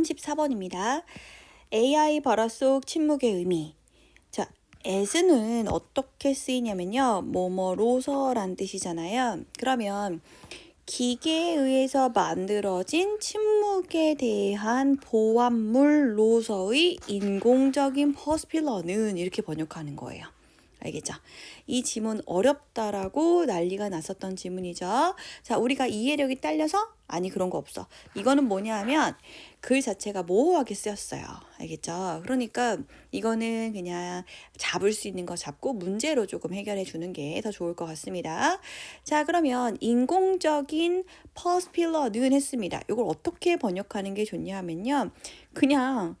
34번입니다. AI 발화 속 침묵의 의미. 자, as는 어떻게 쓰이냐면요. 뭐뭐로서란 뜻이잖아요. 그러면 기계에 의해서 만들어진 침묵에 대한 보완물로서의 인공적인 퍼스필러는 이렇게 번역하는 거예요. 알겠죠? 이 지문 어렵다라고 난리가 났었던 지문이죠. 자, 우리가 이해력이 딸려서? 아니, 그런 거 없어. 이거는 뭐냐 하면 글 자체가 모호하게 쓰였어요. 알겠죠? 그러니까 이거는 그냥 잡을 수 있는 거 잡고 문제로 조금 해결해 주는 게 더 좋을 것 같습니다. 자, 그러면 인공적인 퍼스필러는 했습니다. 이걸 어떻게 번역하는 게 좋냐 하면요. 그냥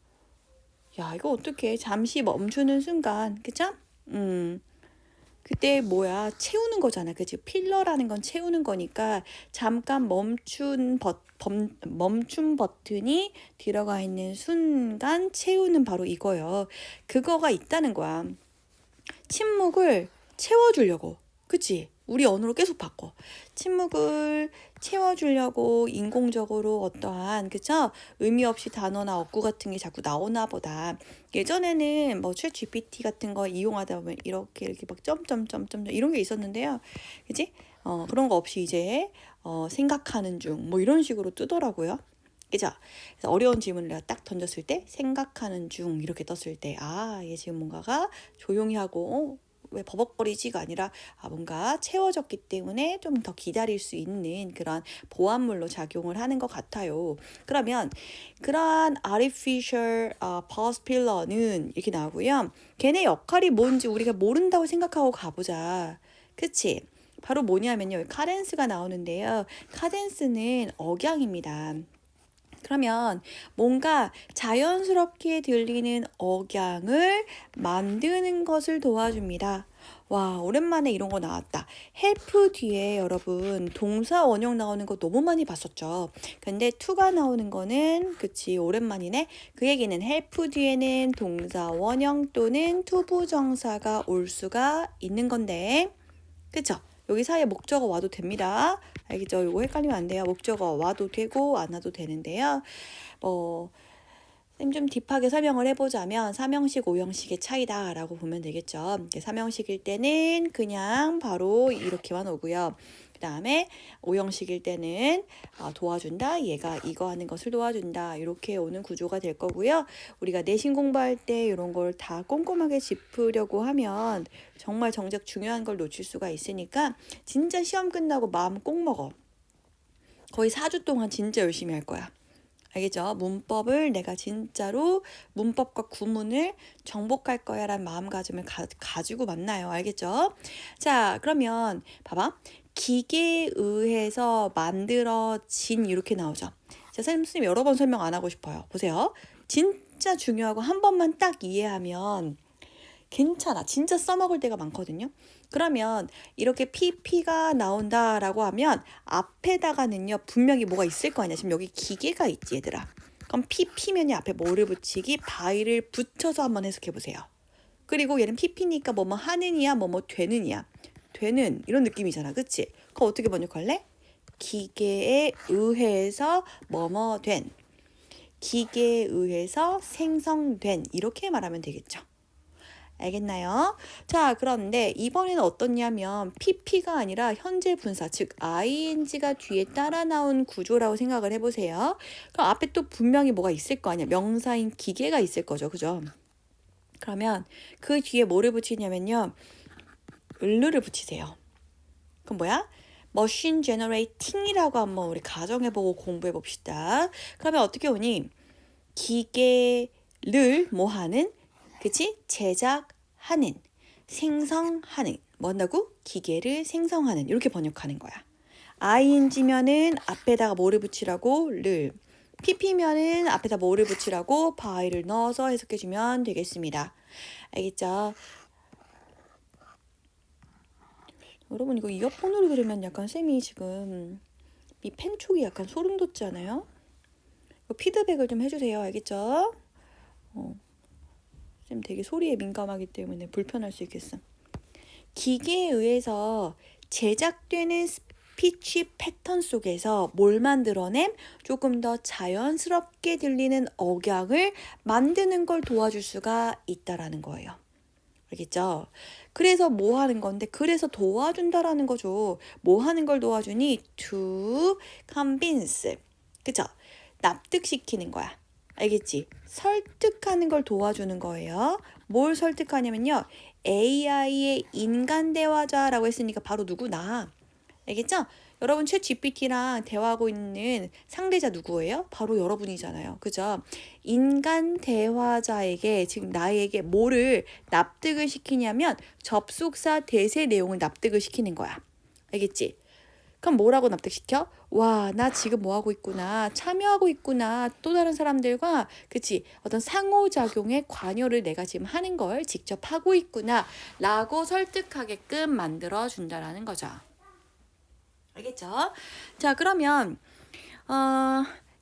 야, 이거 어떻게 잠시 멈추는 순간, 그쵸? 그때 뭐야 채우는 거잖아, 그치? 필러라는 건 채우는 거니까 잠깐 멈춤 버튼이 들어가 있는 순간 채우는 바로 이거요. 그거가 있다는 거야. 침묵을 채워주려고, 그치? 우리 언어로 계속 바꿔. 침묵을 채워주려고 인공적으로 어떠한, 그쵸? 의미 없이 단어나 어구 같은 게 자꾸 나오나 보다. 예전에는 뭐 챗 GPT 같은 거 이용하다 보면 이렇게 막 점점점점 이런 게 있었는데요. 그치? 그런 거 없이 이제 생각하는 중 뭐 이런 식으로 뜨더라고요. 그죠? 그래서 어려운 질문을 내가 딱 던졌을 때 생각하는 중 이렇게 떴을 때 얘 지금 뭔가가 조용히 하고 왜 버벅거리지가 아니라 뭔가 채워졌기 때문에 좀 더 기다릴 수 있는 그런 보완물로 작용을 하는 것 같아요. 그러면 그러한 artificial pause pillar는 이렇게 나오고요. 걔네 역할이 뭔지 우리가 모른다고 생각하고 가보자. 그치? 바로 뭐냐면요. 카덴스가 나오는데요. 카덴스는 억양입니다. 그러면 뭔가 자연스럽게 들리는 억양을 만드는 것을 도와줍니다. 와, 오랜만에 이런 거 나왔다. help 뒤에 여러분 동사 원형 나오는 거 너무 많이 봤었죠. 근데 to가 나오는 거는 그치 오랜만이네. 그 얘기는 help 뒤에는 동사 원형 또는 투부정사가 올 수가 있는 건데 그쵸? 여기 사이에 목적어 와도 됩니다. 알겠죠? 이거 헷갈리면 안 돼요. 목적어 와도 되고 안 와도 되는데요. 쌤 좀 딥하게 설명을 해보자면 3형식, 5형식의 차이다라고 보면 되겠죠. 3형식일 때는 그냥 바로 이렇게만 오고요. 그 다음에 5형식일 때는 도와준다. 얘가 이거 하는 것을 도와준다. 이렇게 오는 구조가 될 거고요. 우리가 내신 공부할 때 이런 걸 다 꼼꼼하게 짚으려고 하면 정말 정작 중요한 걸 놓칠 수가 있으니까 진짜 시험 끝나고 마음 꼭 먹어. 거의 4주 동안 진짜 열심히 할 거야. 알겠죠? 문법을 내가 진짜로 문법과 구문을 정복할 거야 라는 마음가짐을 가지고 만나요. 알겠죠? 자, 그러면 봐봐. 기계에 의해서 만들어진 이렇게 나오죠. 자, 선생님 여러 번 설명 안 하고 싶어요. 보세요. 진짜 중요하고 한 번만 딱 이해하면 괜찮아. 진짜 써먹을 때가 많거든요. 그러면 이렇게 PP가 나온다라고 하면 앞에다가는요 분명히 뭐가 있을 거 아니야. 지금 여기 기계가 있지 얘들아. 그럼 PP면이 앞에 뭐를 붙이기? 바이를 붙여서 한번 해석해 보세요. 그리고 얘는 PP니까 뭐뭐 하느냐 뭐뭐 되느냐. 되는 이런 느낌이잖아. 그치? 그럼 어떻게 번역할래? 기계에 의해서 뭐뭐 된. 기계에 의해서 생성된. 이렇게 말하면 되겠죠. 알겠나요? 자, 그런데 이번에는 어떻냐면 PP가 아니라 현재 분사, 즉 ing가 뒤에 따라 나온 구조라고 생각을 해보세요. 그럼 앞에 또 분명히 뭐가 있을 거 아니야. 명사인 기계가 있을 거죠. 그죠? 그러면 그 뒤에 뭐를 붙이냐면요. 을를 붙이세요. 그럼 뭐야? 머신 제너레이팅이라고 한번 우리 가정해보고 공부해봅시다. 그러면 어떻게 오니? 기계를 뭐 하는? 그치? 제작하는, 생성하는, 뭐한다고? 기계를 생성하는 이렇게 번역하는 거야. ing면은 앞에다가 뭐를 붙이라고? 를. pp면은 앞에다 뭐를 붙이라고? by를 넣어서 해석해주면 되겠습니다. 알겠죠? 여러분 이거 이어폰으로 들으면 약간 쌤이 지금 이 펜 촉이 약간 소름 돋지 않아요? 피드백을 좀 해주세요. 알겠죠? 쌤 되게 소리에 민감하기 때문에 불편할 수 있겠어. 기계에 의해서 제작되는 피치 패턴 속에서 뭘 만들어냄? 조금 더 자연스럽게 들리는 억양을 만드는 걸 도와줄 수가 있다라는 거예요. 알겠죠? 그래서 뭐 하는 건데, 그래서 도와준다라는 거죠. 뭐 하는 걸 도와주니? To convince. 그쵸? 납득시키는 거야. 알겠지? 설득하는 걸 도와주는 거예요. 뭘 설득하냐면요. AI의 인간 대화자라고 했으니까 바로 누구? 나. 알겠죠? 여러분 챗 GPT랑 대화하고 있는 상대자 누구예요? 바로 여러분이잖아요. 그죠? 인간 대화자에게 지금 나에게 뭐를 납득을 시키냐면 접속사 대세 내용을 납득을 시키는 거야. 알겠지? 그럼 뭐라고 납득시켜? 와, 나 지금 뭐 하고 있구나. 참여하고 있구나. 또 다른 사람들과 그치? 어떤 상호작용의 관여를 내가 지금 하는 걸 직접 하고 있구나. 라고 설득하게끔 만들어 준다라는 거죠. 알겠죠? 자, 그러면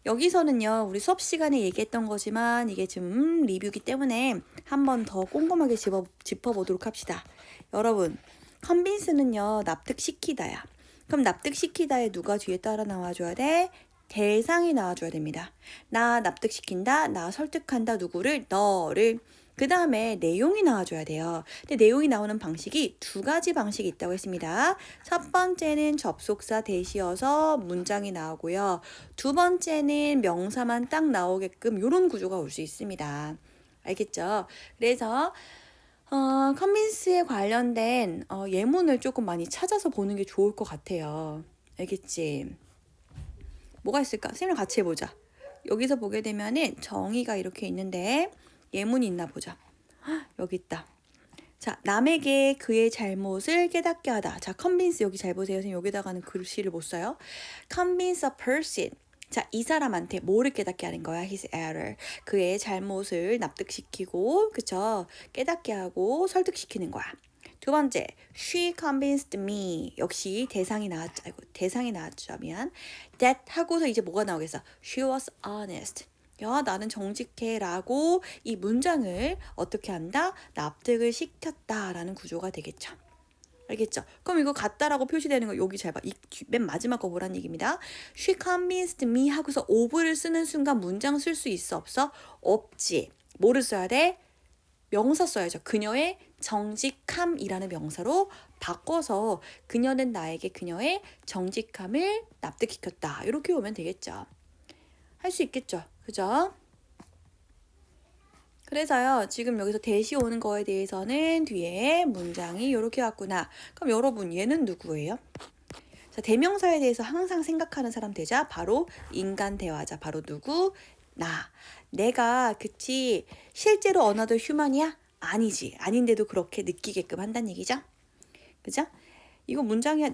여기서는요, 우리 수업 시간에 얘기했던 거지만 이게 지금 리뷰기 때문에 한 번 더 꼼꼼하게 짚어보도록 합시다. 여러분, 컨빈스는요, 납득시키다야. 그럼 납득시키다에 누가 뒤에 따라 나와줘야 돼? 대상이 나와줘야 됩니다. 나 납득시킨다, 나 설득한다, 누구를? 너를. 그 다음에 내용이 나와줘야 돼요. 근데 내용이 나오는 방식이 두 가지 방식이 있다고 했습니다. 첫 번째는 접속사 대시여서 문장이 나오고요. 두 번째는 명사만 딱 나오게끔 이런 구조가 올 수 있습니다. 알겠죠? 그래서 컨빈스에 관련된 예문을 조금 많이 찾아서 보는 게 좋을 것 같아요. 알겠지? 뭐가 있을까? 선생님 같이 해보자. 여기서 보게 되면은 정의가 이렇게 있는데 예문이 있나 보자. 여기 있다. 자, 남에게 그의 잘못을 깨닫게 하다. 자, convince 여기 잘 보세요. 선생님 여기다가는 글씨를 못 써요. convince a person. 자, 이 사람한테 뭐를 깨닫게 하는 거야? his error. 그의 잘못을 납득시키고, 그쵸? 깨닫게 하고 설득시키는 거야. 두 번째, she convinced me. 역시 대상이 나왔죠. 미안. that 하고서 이제 뭐가 나오겠어? she was honest. 야, 나는 정직해 라고 이 문장을 어떻게 한다? 납득을 시켰다라는 구조가 되겠죠. 알겠죠? 그럼 이거 같다라고 표시되는 거 여기 잘 봐. 맨 마지막 거 보란 얘기입니다. She convinced me 하고서 of를 쓰는 순간 문장 쓸 수 있어 없어? 없지. 뭐를 써야 돼? 명사 써야죠. 그녀의 정직함이라는 명사로 바꿔서 그녀는 나에게 그녀의 정직함을 납득시켰다. 이렇게 오면 되겠죠. 할 수 있겠죠. 그죠? 그래서요, 지금 여기서 대시 오는 거에 대해서는 뒤에 문장이 이렇게 왔구나. 그럼 여러분, 얘는 누구예요? 자, 대명사에 대해서 항상 생각하는 사람 되자. 바로 인간 대화자. 바로 누구? 나. 내가, 그치, 실제로 어나더 휴먼이야? 아니지. 아닌데도 그렇게 느끼게끔 한다는 얘기죠? 그죠? 이거 문장이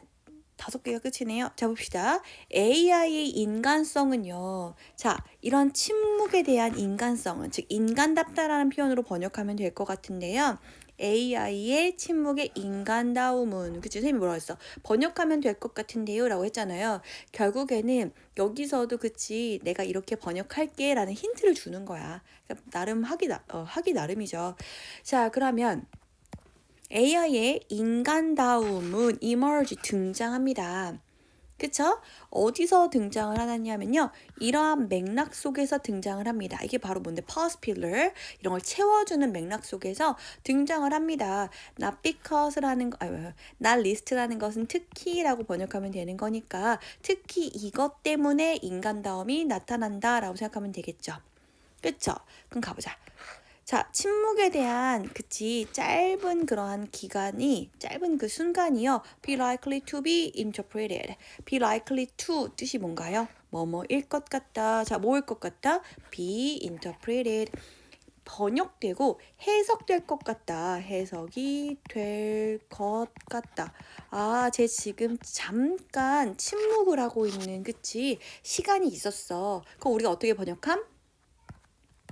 5개가 끝이네요. 자, 봅시다. AI의 인간성은요. 자, 이런 침묵에 대한 인간성은, 즉 인간답다라는 표현으로 번역하면 될 것 같은데요. AI의 침묵의 인간다움은, 그치? 선생님이 뭐라고 했어? 번역하면 될 것 같은데요 라고 했잖아요. 결국에는 여기서도 그치, 내가 이렇게 번역할게 라는 힌트를 주는 거야. 그러니까 나름 하기 나름이죠. 자, 그러면 AI의 인간다움은 emerge 등장합니다. 그쵸? 어디서 등장을 하냐면요. 이러한 맥락 속에서 등장을 합니다. 이게 바로 뭔데? pause pillar. 이런 걸 채워주는 맥락 속에서 등장을 합니다. not because라는 거, not list라는 것은 특히라고 번역하면 되는 거니까 특히 이것 때문에 인간다움이 나타난다라고 생각하면 되겠죠. 그쵸? 그럼 가보자. 자, 침묵에 대한 그치 짧은 그러한 기간이 짧은 그 순간이요. be likely to be interpreted. be likely to 뜻이 뭔가요? 뭐뭐일 것 같다. 자, 뭐일 것 같다? be interpreted. 번역되고 해석될 것 같다. 해석이 될 것 같다. 아, 쟤 지금 잠깐 침묵을 하고 있는 그치 시간이 있었어. 그럼 우리가 어떻게 번역함?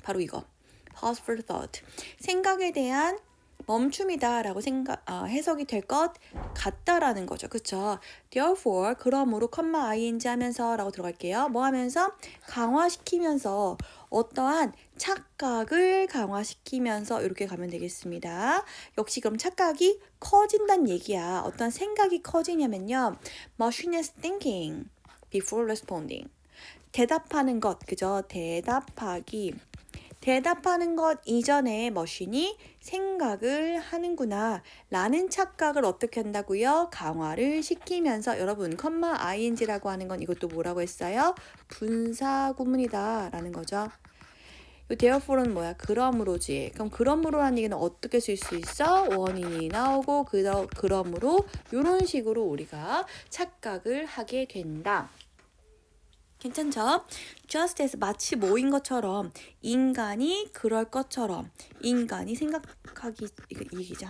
바로 이거. pause for thought. 생각에 대한 멈춤이다 라고 해석이 될 것 같다라는 거죠. 그쵸? therefore, 그러므로, ing 하면서 라고 들어갈게요. 뭐 하면서? 강화시키면서, 어떠한 착각을 강화시키면서 이렇게 가면 되겠습니다. 역시 그럼 착각이 커진다는 얘기야. 어떤 생각이 커지냐면요. Machine is thinking before responding. 대답하는 것, 그죠? 대답하는 것 이전에 머신이 생각을 하는구나 라는 착각을 어떻게 한다고요? 강화를 시키면서 여러분 ing라고 하는 건 이것도 뭐라고 했어요? 분사구문이다 라는 거죠. 이 therefore는 뭐야? 그러므로지. 그럼 그러므로라는 얘기는 어떻게 쓸 수 있어? 원인이 나오고 그러므로 이런 식으로 우리가 착각을 하게 된다. 괜찮죠? just as 마치 뭐인 것처럼 인간이 그럴 것처럼 인간이 생각하기 이거 이 얘기죠.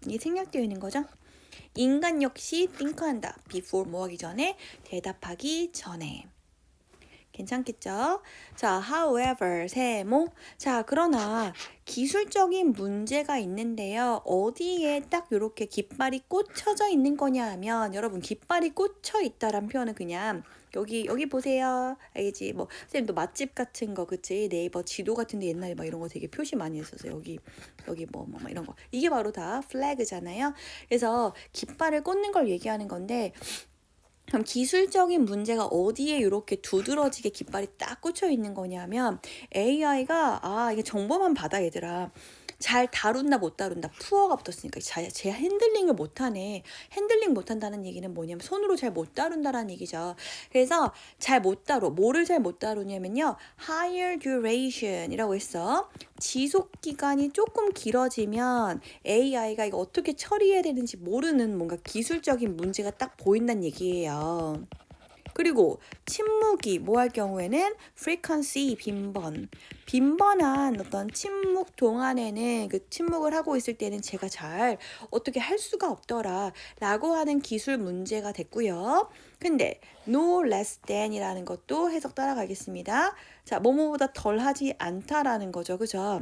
이게 생략되어 있는 거죠. 인간 역시 think한다. before 뭐 하기 전에 대답하기 전에. 괜찮겠죠? 자, however, 세모. 자, 그러나 기술적인 문제가 있는데요. 어디에 딱 이렇게 깃발이 꽂혀져 있는 거냐 하면 여러분 깃발이 꽂혀 있다란 표현은 그냥 여기 보세요. 알겠지? 뭐 선생님도 맛집 같은 거 그치? 네이버 지도 같은데 옛날에 막 이런 거 되게 표시 많이 했었어요. 여기 뭐 이런 거. 이게 바로 다 플래그잖아요. 그래서 깃발을 꽂는 걸 얘기하는 건데 그럼 기술적인 문제가 어디에 이렇게 두드러지게 깃발이 딱 꽂혀 있는 거냐면 AI가 이게 정보만 받아 얘들아. 잘 다룬다 못 다룬다 푸어가 붙었으니까 제 핸들링을 못하네. 핸들링 못한다는 얘기는 뭐냐면 손으로 잘 못 다룬다라는 얘기죠. 그래서 잘 못 다뤄. 뭐를 잘 못 다루냐면요. higher duration이라고 했어. 지속 기간이 조금 길어지면 AI가 이거 어떻게 처리해야 되는지 모르는 뭔가 기술적인 문제가 딱 보인다는 얘기예요. 그리고 침묵이 뭐 할 경우에는 frequency 빈번한 어떤 침묵 동안에는 그 침묵을 하고 있을 때는 제가 잘 어떻게 할 수가 없더라 라고 하는 기술 문제가 됐고요. 근데 no less than이라는 것도 해석 따라가겠습니다. 자, 뭐뭐보다 덜 하지 않다라는 거죠. 그죠?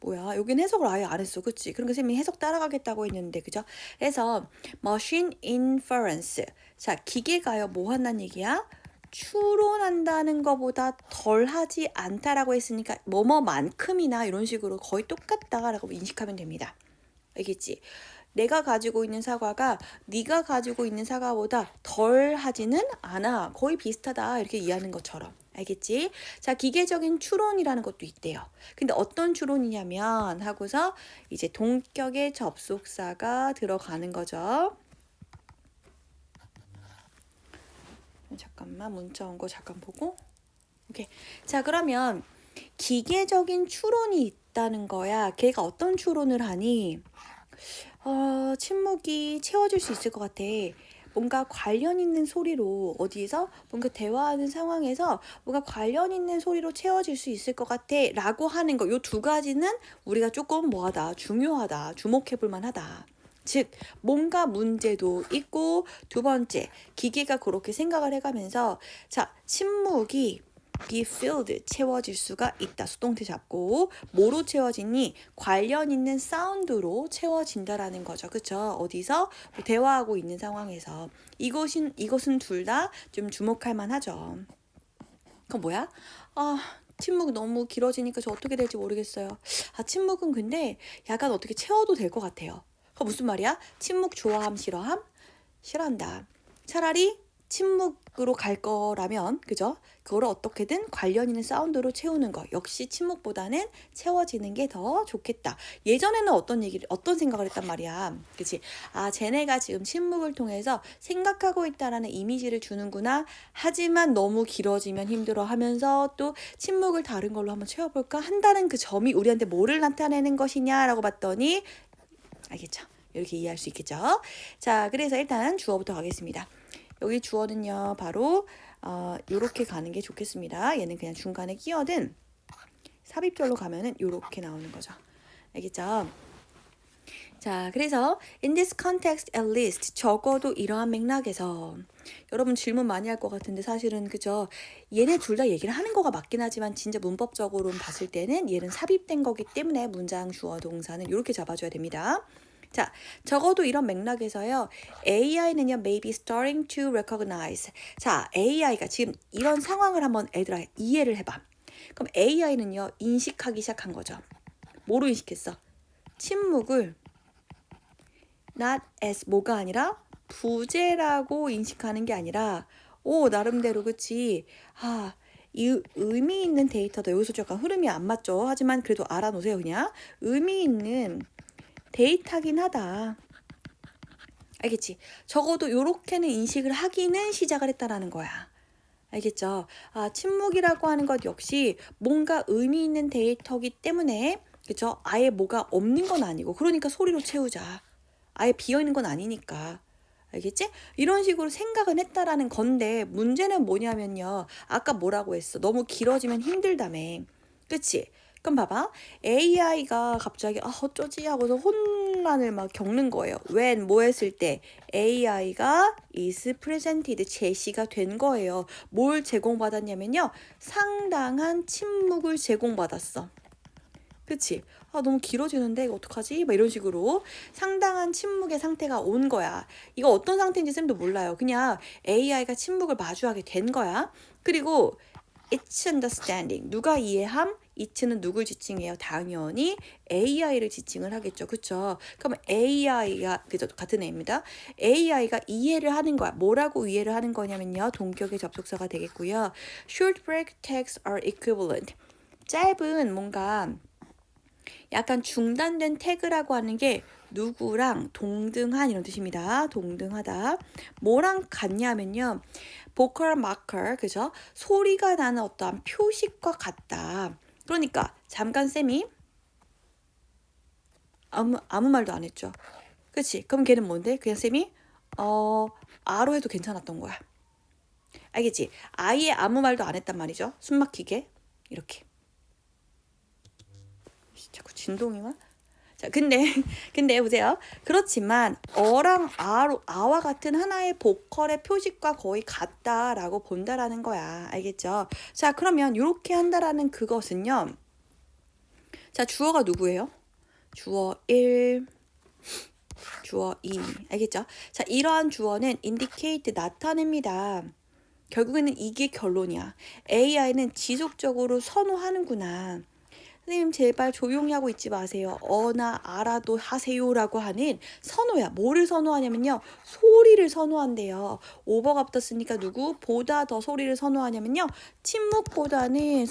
뭐야 여긴 해석을 아예 안 했어 그치? 그러니까 선생님이 해석 따라가겠다고 했는데 그죠? 그래서 machine inference 자 기계가요 뭐 한다는 얘기야? 추론한다는 것보다 덜 하지 않다라고 했으니까 뭐뭐만큼이나 이런 식으로 거의 똑같다라고 인식하면 됩니다. 알겠지? 내가 가지고 있는 사과가 네가 가지고 있는 사과보다 덜 하지는 않아. 거의 비슷하다. 이렇게 이해하는 것처럼. 알겠지? 자, 기계적인 추론이라는 것도 있대요. 근데 어떤 추론이냐면 하고서 이제 동격의 접속사가 들어가는 거죠. 잠깐만 문자 온 거 잠깐 보고. 오케이. 자, 그러면 기계적인 추론이 있다는 거야. 걔가 어떤 추론을 하니? 침묵이 채워질 수 있을 것 같아. 뭔가 관련 있는 소리로 어디에서 뭔가 대화하는 상황에서 뭔가 관련 있는 소리로 채워질 수 있을 것 같아 라고 하는 거. 요 두 가지는 우리가 조금 뭐하다 중요하다 주목해 볼 만하다. 즉 뭔가 문제도 있고 두 번째 기계가 그렇게 생각을 해가면서 자 침묵이 be filled 채워질 수가 있다. 수동태 잡고 뭐로 채워지니? 관련 있는 사운드로 채워진다라는 거죠. 그쵸? 어디서? 뭐 대화하고 있는 상황에서 이것은 둘 다 좀 주목할 만하죠. 그건 뭐야? 침묵 너무 길어지니까 저 어떻게 될지 모르겠어요. 침묵은 근데 약간 어떻게 채워도 될 것 같아요. 그거 무슨 말이야? 침묵 좋아함 싫어함? 싫어한다. 차라리 침묵으로 갈 거라면 그죠? 그거를 어떻게든 관련 있는 사운드로 채우는 거 역시 침묵보다는 채워지는 게 더 좋겠다. 예전에는 어떤 생각을 했단 말이야. 그치? 쟤네가 지금 침묵을 통해서 생각하고 있다라는 이미지를 주는구나. 하지만 너무 길어지면 힘들어 하면서 또 침묵을 다른 걸로 한번 채워볼까 한다는 그 점이 우리한테 뭐를 나타내는 것이냐라고 봤더니 알겠죠? 이렇게 이해할 수 있겠죠? 자, 그래서 일단 주어부터 가겠습니다. 여기 주어는요 바로 요렇게 가는 게 좋겠습니다. 얘는 그냥 중간에 끼어든 삽입절로 가면은 요렇게 나오는 거죠. 알겠죠? 자, 그래서 in this context at least 적어도 이러한 맥락에서 여러분 질문 많이 할 것 같은데 사실은 그죠? 얘네 둘 다 얘기를 하는 거가 맞긴 하지만 진짜 문법적으로 봤을 때는 얘는 삽입된 거기 때문에 문장 주어 동사는 이렇게 잡아줘야 됩니다. 자, 적어도 이런 맥락에서요. AI는요, maybe starting to recognize. 자, AI가 지금 이런 상황을 한번 애들아 이해를 해봐. 그럼 AI는요, 인식하기 시작한 거죠. 뭐로 인식했어? 침묵을 not as 뭐가 아니라 부재라고 인식하는 게 아니라 나름대로 그치 이 의미 있는 데이터다. 여기서 약간 흐름이 안 맞죠. 하지만 그래도 알아놓으세요. 그냥 의미 있는 데이터긴 하다. 알겠지? 적어도 요렇게는 인식을 하기는 시작을 했다라는 거야. 알겠죠? 침묵이라고 하는 것 역시 뭔가 의미 있는 데이터기 때문에 그쵸? 아예 뭐가 없는 건 아니고 그러니까 소리로 채우자. 아예 비어있는 건 아니니까. 알겠지? 이런 식으로 생각은 했다라는 건데 문제는 뭐냐면요. 아까 뭐라고 했어? 너무 길어지면 힘들다며. 그치? 그럼 봐봐. AI가 갑자기 어쩌지 하고서 혼란을 막 겪는 거예요. when 뭐 했을 때 AI가 is presented 제시가 된 거예요. 뭘 제공받았냐면요. 상당한 침묵을 제공받았어. 그치? 너무 길어지는데 이거 어떡하지? 막 이런 식으로 상당한 침묵의 상태가 온 거야. 이거 어떤 상태인지 쌤도 몰라요. 그냥 AI가 침묵을 마주하게 된 거야. 그리고 it's understanding. 누가 이해함? it는 누굴 지칭해요? 당연히 AI를 지칭을 하겠죠. 그쵸? 그럼 AI가, 그죠? 같은 애입니다. AI가 이해를 하는 거야. 뭐라고 이해를 하는 거냐면요. 동격의 접속사가 되겠고요. Short break tags are equivalent. 짧은 뭔가 약간 중단된 태그라고 하는 게 누구랑 동등한 이런 뜻입니다. 동등하다. 뭐랑 같냐면요. 보컬 마커, 그죠? 소리가 나는 어떠한 표식과 같다. 그러니까 잠깐 쌤이 아무 말도 안 했죠. 그치? 그럼 걔는 뭔데? 그냥 쌤이 아로 해도 괜찮았던 거야. 알겠지? 아예 아무 말도 안 했단 말이죠. 숨 막히게 이렇게. 자꾸 진동이 와? 자, 근데 보세요. 그렇지만 어랑 아와 같은 하나의 보컬의 표식과 거의 같다라고 본다라는 거야. 알겠죠? 자, 그러면 이렇게 한다라는 그것은요. 자, 주어가 누구예요? 주어 1, 주어 2. 알겠죠? 자, 이러한 주어는 indicate 나타냅니다. 결국에는 이게 결론이야. AI는 지속적으로 선호하는구나. 선생님 제발 조용히 하고 있지 마세요. 어나 알아도 하세요라고 하는 선호야. 뭐를 선호하냐면요. 소리를 선호한대요. 오버가 붙었으니까 누구? 보다 더 소리를 선호하냐면요. 침묵보다는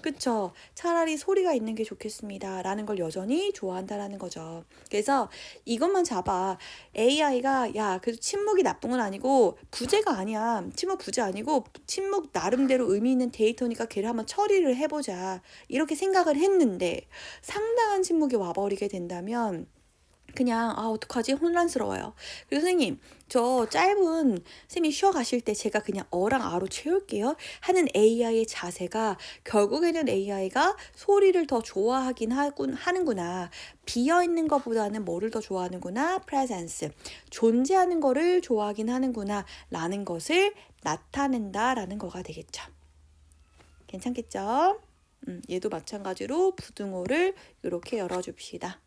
그쵸. 차라리 소리가 있는 게 좋겠습니다. 라는 걸 여전히 좋아한다라는 거죠. 그래서 이것만 잡아. AI가 그래도 침묵이 나쁜 건 아니고 부재가 아니야. 침묵 부재 아니고 침묵 나름대로 의미 있는 데이터니까 걔를 한번 처리를 해보자. 이렇게 생각을 했는데 상당한 침묵이 와버리게 된다면 그냥 어떡하지? 혼란스러워요. 그리고 선생님 저 짧은 쌤이 쉬어 가실 때 제가 그냥 어랑 아로 채울게요 하는 AI의 자세가 결국에는 AI가 소리를 더 좋아하긴 하는구나. 비어있는 것보다는 뭐를 더 좋아하는구나. presence. 존재하는 거를 좋아하긴 하는구나 라는 것을 나타낸다라는 거가 되겠죠. 괜찮겠죠? 얘도 마찬가지로 부등호를 이렇게 열어줍시다.